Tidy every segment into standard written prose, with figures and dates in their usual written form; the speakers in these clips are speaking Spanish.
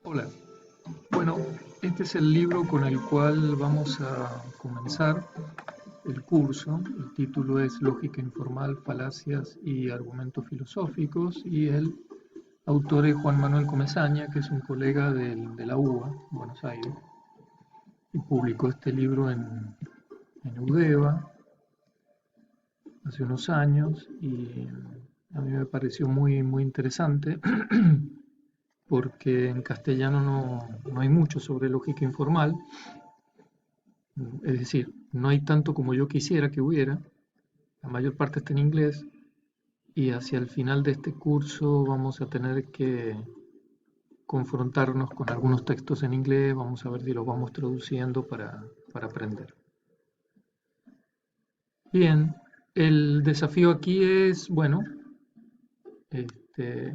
Hola, bueno, este es el libro con el cual vamos a comenzar el curso. El título es Lógica Informal, Falacias y Argumentos Filosóficos y el autor es Juan Manuel Comesaña, que es un colega de la UBA, Buenos Aires, y publicó este libro en Udeva hace unos años y a mí me pareció muy interesante porque en castellano no hay mucho sobre lógica informal. Es decir, no hay tanto como yo quisiera que hubiera, la mayor parte está en inglés y hacia el final de este curso vamos a tener que confrontarnos con algunos textos en inglés, vamos a ver si los vamos traduciendo para aprender. Bien, el desafío aquí es, bueno, este,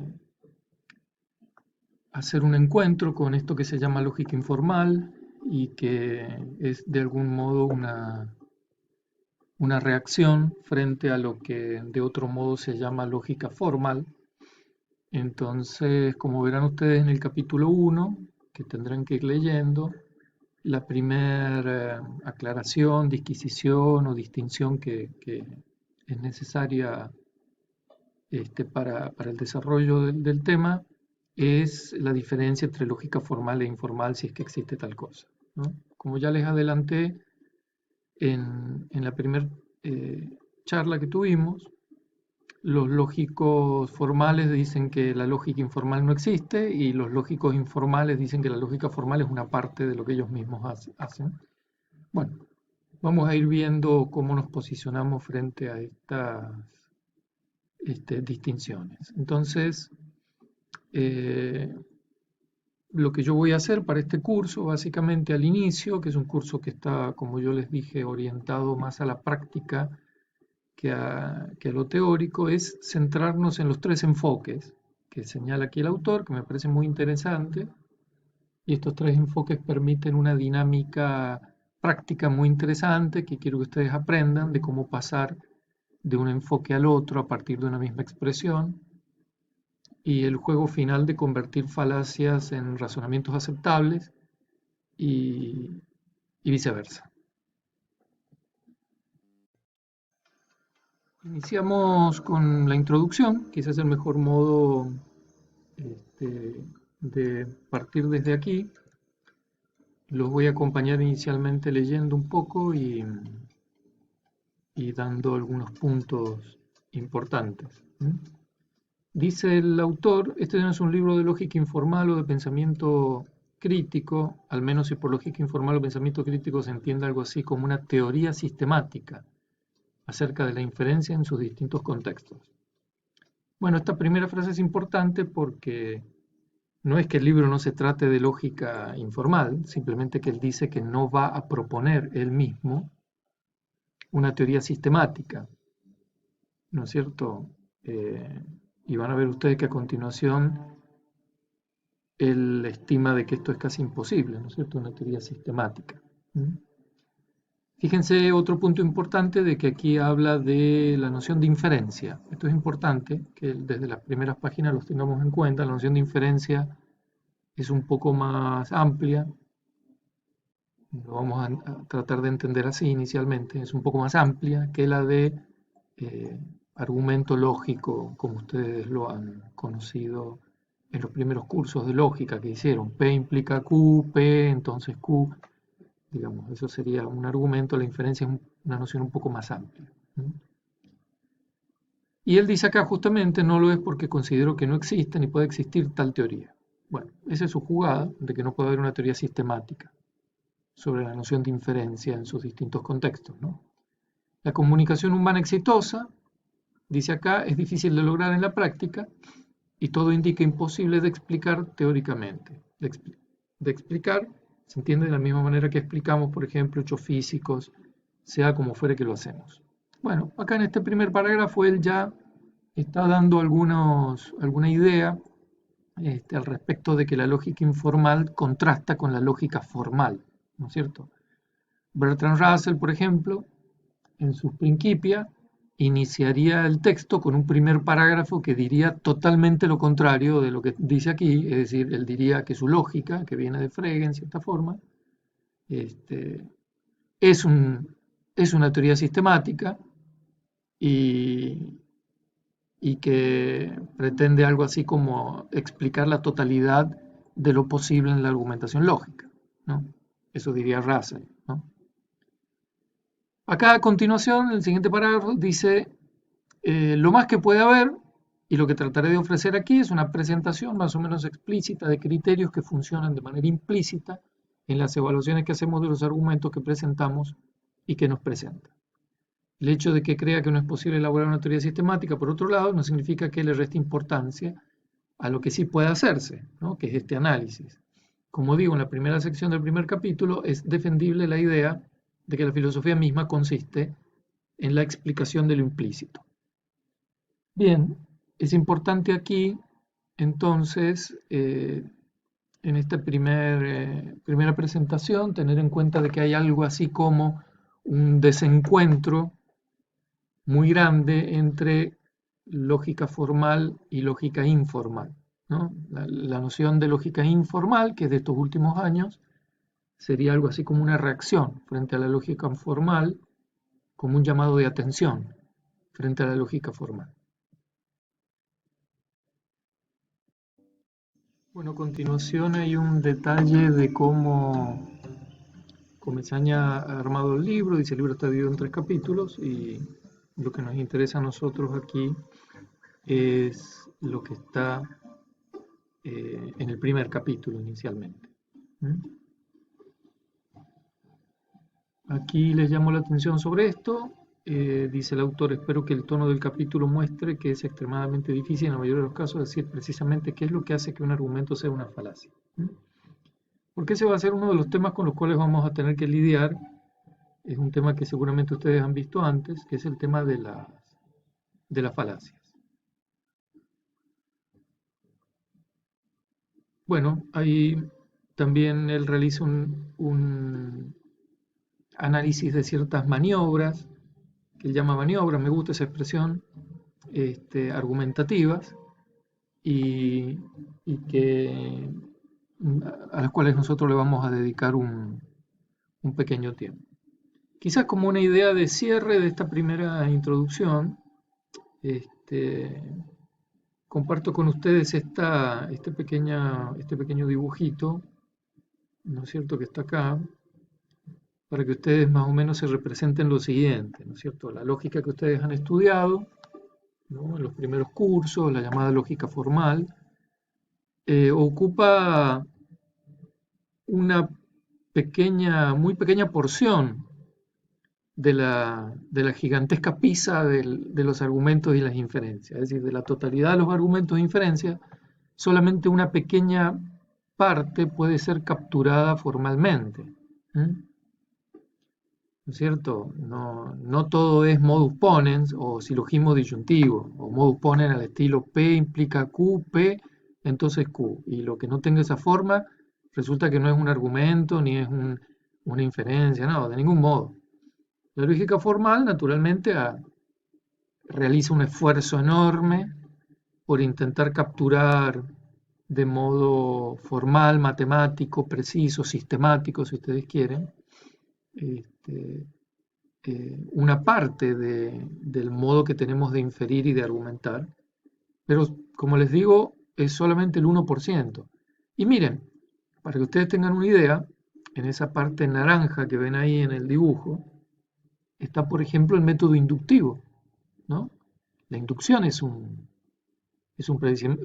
hacer un encuentro con esto que se llama lógica informal y que es de algún modo una reacción frente a lo que de otro modo se llama lógica formal. Entonces, como verán ustedes en el capítulo 1, que tendrán que ir leyendo, la primera aclaración, disquisición o distinción que es necesaria para el desarrollo del tema es la diferencia entre lógica formal e informal, si es que existe tal cosa, ¿no? Como ya les adelanté en la primera charla que tuvimos, los lógicos formales dicen que la lógica informal no existe y los lógicos informales dicen que la lógica formal es una parte de lo que ellos mismos hacen. Bueno, vamos a ir viendo cómo nos posicionamos frente a estas distinciones. Entonces, eh, lo que yo voy a hacer para este curso, básicamente al inicio, que es un curso que está, como yo les dije, orientado más a la práctica que a lo teórico, es centrarnos en los tres enfoques que señala aquí el autor, que me parece muy interesante, y estos tres enfoques permiten una dinámica práctica muy interesante que quiero que ustedes aprendan de cómo pasar de un enfoque al otro a partir de una misma expresión y el juego final de convertir falacias en razonamientos aceptables y, y viceversa. Iniciamos con la introducción, quizás el mejor modo de partir desde aquí. Los voy a acompañar inicialmente leyendo un poco y dando algunos puntos importantes. Dice el autor, este no es un libro de lógica informal o de pensamiento crítico, al menos si por lógica informal o pensamiento crítico se entiende algo así como una teoría sistemática acerca de la inferencia en sus distintos contextos. Bueno, esta primera frase es importante porque no es que el libro no se trate de lógica informal, simplemente que él dice que no va a proponer él mismo una teoría sistemática, ¿no es cierto? Y van a ver ustedes que a continuación él estima de que esto es casi imposible, ¿no es cierto? Una teoría sistemática. Fíjense otro punto importante de que aquí habla de la noción de inferencia. Esto es importante, que desde las primeras páginas los tengamos en cuenta. La noción de inferencia es un poco más amplia, lo vamos a tratar de entender así inicialmente, es un poco más amplia que la de argumento lógico, como ustedes lo han conocido en los primeros cursos de lógica que hicieron. P implica Q, P, entonces Q, digamos, eso sería un argumento, la inferencia es una noción un poco más amplia. Y él dice acá justamente no lo es porque considero que no existe ni puede existir tal teoría. Bueno, esa es su jugada de que no puede haber una teoría sistemática sobre la noción de inferencia en sus distintos contextos, ¿no? La comunicación humana exitosa, dice acá, es difícil de lograr en la práctica y todo indica imposible de explicar teóricamente. De explicar se entiende de la misma manera que explicamos, por ejemplo, hechos físicos, sea como fuere que lo hacemos. Bueno, acá en este primer parágrafo él ya está dando alguna idea al respecto de que la lógica informal contrasta con la lógica formal, ¿no es cierto? Bertrand Russell, por ejemplo, en sus Principia, iniciaría el texto con un primer parágrafo que diría totalmente lo contrario de lo que dice aquí, es decir, él diría que su lógica, que viene de Frege en cierta forma, este, es, es una teoría sistemática y, y que pretende algo así como explicar la totalidad de lo posible en la argumentación lógica, ¿no? Eso diría Russell, ¿no? Acá a continuación, el siguiente parágrafo dice, lo más que puede haber, y lo que trataré de ofrecer aquí es una presentación más o menos explícita de criterios que funcionan de manera implícita en las evaluaciones que hacemos de los argumentos que presentamos y que nos presentan. El hecho de que crea que no es posible elaborar una teoría sistemática, por otro lado, no significa que le reste importancia a lo que sí puede hacerse, ¿no? Que es este análisis. Como digo, en la primera sección del primer capítulo es defendible la idea de que la filosofía misma consiste en la explicación de lo implícito. Bien, es importante aquí, entonces, en esta primera presentación, tener en cuenta de que hay algo así como un desencuentro muy grande entre lógica formal y lógica informal, ¿no? La noción de lógica informal, que es de estos últimos años, sería algo así como una reacción frente a la lógica formal, como un llamado de atención frente a la lógica formal. Bueno, a continuación hay un detalle de cómo Comesaña ha armado el libro. Dice: el libro está dividido en 3 capítulos y lo que nos interesa a nosotros aquí es lo que está en el primer capítulo inicialmente. ¿Mm? Aquí les llamo la atención sobre esto. Dice el autor: espero que el tono del capítulo muestre que es extremadamente difícil en la mayoría de los casos decir precisamente qué es lo que hace que un argumento sea una falacia. ¿Mm? Porque ese va a ser uno de los temas con los cuales vamos a tener que lidiar. Es un tema que seguramente ustedes han visto antes, que es el tema de las falacias. Bueno, ahí también él realiza un análisis de ciertas maniobras, que él llama maniobras, me gusta esa expresión, argumentativas, y, y que, a las cuales nosotros le vamos a dedicar un pequeño tiempo. Quizás como una idea de cierre de esta primera introducción, este, comparto con ustedes este pequeño dibujito, ¿no es cierto?, que está acá, para que ustedes más o menos se representen lo siguiente, ¿no es cierto? La lógica que ustedes han estudiado, ¿no?, en los primeros cursos, la llamada lógica formal, ocupa una muy pequeña porción de la gigantesca pizza de los argumentos y las inferencias. Es decir, de la totalidad de los argumentos e inferencias, solamente una pequeña parte puede ser capturada formalmente. ¿Mm? ¿No es cierto? No, no todo es modus ponens o silogismo disyuntivo, o modus ponens al estilo P implica Q, P, entonces Q. Y lo que no tenga esa forma resulta que no es un argumento ni es una inferencia, no, de ningún modo. La lógica formal, naturalmente, realiza un esfuerzo enorme por intentar capturar de modo formal, matemático, preciso, sistemático, si ustedes quieren, este, una parte del modo que tenemos de inferir y de argumentar, pero como les digo, es solamente el 1%. Y miren, para que ustedes tengan una idea, en esa parte naranja que ven ahí en el dibujo, está, por ejemplo, el método inductivo, ¿no? La inducción es un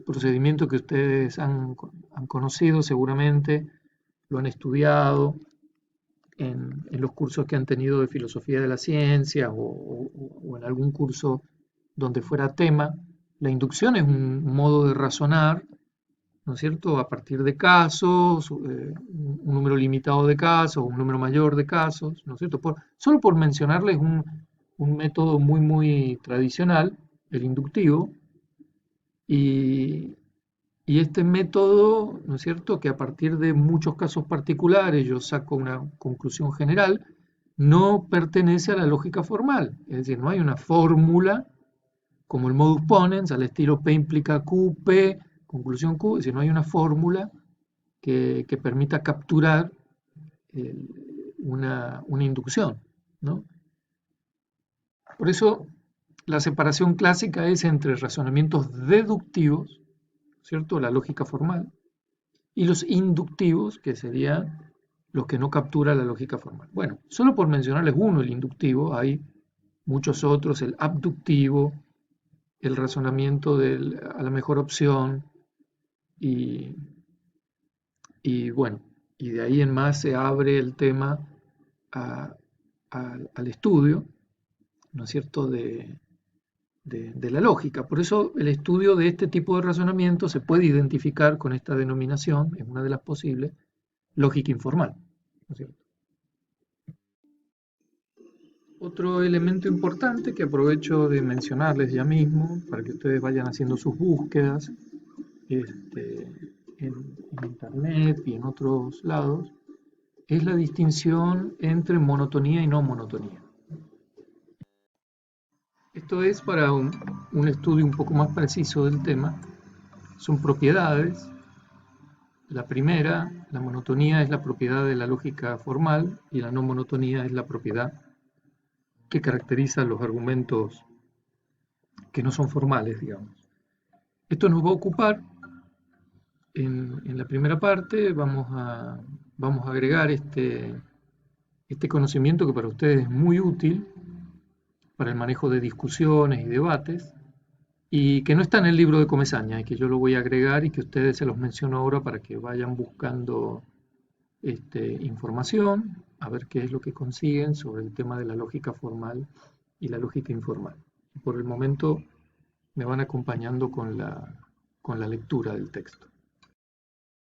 procedimiento que ustedes han conocido seguramente, lo han estudiado en los cursos que han tenido de filosofía de la ciencia o en algún curso donde fuera tema. La inducción es un modo de razonar, ¿no es cierto?, a partir de casos, un número limitado de casos, un número mayor de casos, ¿no es cierto? Solo por mencionarles un método muy, muy tradicional, el inductivo, y, y este método, ¿no es cierto?, que a partir de muchos casos particulares yo saco una conclusión general, no pertenece a la lógica formal. Es decir, no hay una fórmula como el modus ponens, al estilo P implica Q, P, conclusión Q, es decir, no hay una fórmula que permita capturar una inducción, ¿no? Por eso la separación clásica es entre razonamientos deductivos, ¿cierto? La lógica formal, y los inductivos, que serían los que no captura la lógica formal. Bueno, solo por mencionarles uno, el inductivo, hay muchos otros, el abductivo, el razonamiento a la mejor opción, y, y bueno, y de ahí en más se abre el tema a- al estudio, ¿no es cierto?, de la lógica. Por eso el estudio de este tipo de razonamiento se puede identificar con esta denominación, es una de las posibles, lógica informal, ¿no es cierto? Otro elemento importante que aprovecho de mencionarles ya mismo, para que ustedes vayan haciendo sus búsquedas este, en Internet y en otros lados, es la distinción entre monotonía y no monotonía. Esto es para un estudio un poco más preciso del tema. Son propiedades. La primera, la monotonía, es la propiedad de la lógica formal y la no monotonía es la propiedad que caracteriza los argumentos que no son formales, digamos. Esto nos va a ocupar en la primera parte, vamos a agregar este conocimiento que para ustedes es muy útil para el manejo de discusiones y debates, y que no está en el libro de Comesaña, y que yo lo voy a agregar y que ustedes se los menciono ahora para que vayan buscando información, a ver qué es lo que consiguen sobre el tema de la lógica formal y la lógica informal. Y por el momento me van acompañando con la lectura del texto.